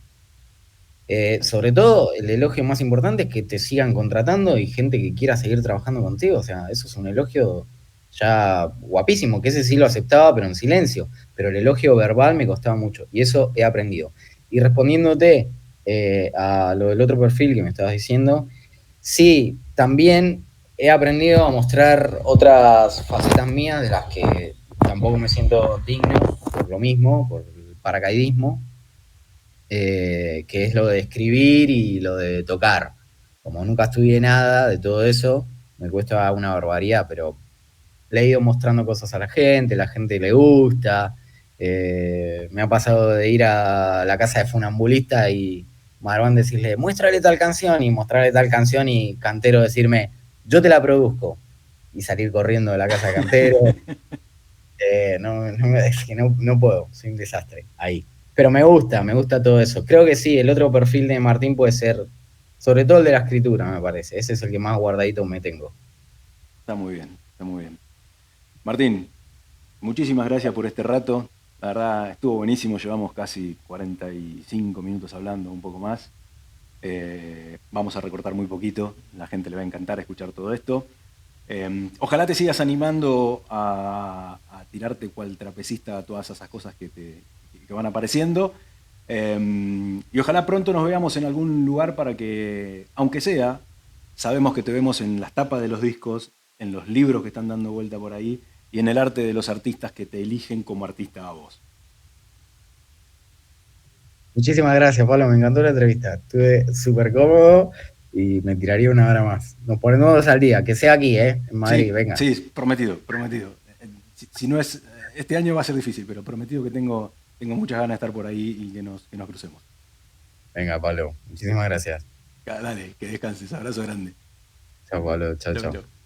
Sobre todo, el elogio más importante es que te sigan contratando y gente que quiera seguir trabajando contigo. O sea, eso es un elogio ya guapísimo, que ese sí lo aceptaba, pero en silencio. Pero el elogio verbal me costaba mucho y eso he aprendido. Y respondiéndote a lo del otro perfil que me estabas diciendo, sí, también he aprendido a mostrar otras facetas mías de las que tampoco me siento digno por lo mismo, por el paracaidismo, que es lo de escribir y lo de tocar. Como nunca estudié nada de todo eso, me cuesta una barbaridad, pero le he ido mostrando cosas a la gente le gusta. Me ha pasado de ir a la casa de funambulista y Marwan decirle, muéstrale tal canción y mostrarle tal canción y Cantero decirme, yo te la produzco y salir corriendo de la casa de Cantero. Es que no puedo, soy un desastre ahí. Pero me gusta todo eso. Creo que sí, el otro perfil de Martín puede ser, sobre todo el de la escritura, me parece. Ese es el que más guardadito me tengo. Está muy bien, está muy bien. Martín, muchísimas gracias por este rato. La verdad, estuvo buenísimo. Llevamos casi 45 minutos hablando, un poco más. Vamos a recortar muy poquito. La gente le va a encantar escuchar todo esto. Ojalá te sigas animando a tirarte cual trapecista a todas esas cosas que van apareciendo. Y ojalá pronto nos veamos en algún lugar para que, aunque sea, sabemos que te vemos en las tapas de los discos, en los libros que están dando vuelta por ahí y en el arte de los artistas que te eligen como artista a vos. Muchísimas gracias, Pablo. Me encantó la entrevista. Estuve súper cómodo y me tiraría una hora más. Nos ponemos al día, que sea aquí, en Madrid, Sí, venga. sí, prometido, prometido. Si no es, este año va a ser difícil, pero prometido que tengo muchas ganas de estar por ahí y que nos crucemos. Venga, Pablo. Muchísimas gracias. Dale, que descanses. Abrazo grande. Chao, Pablo. Chao, Chau, chao. chau.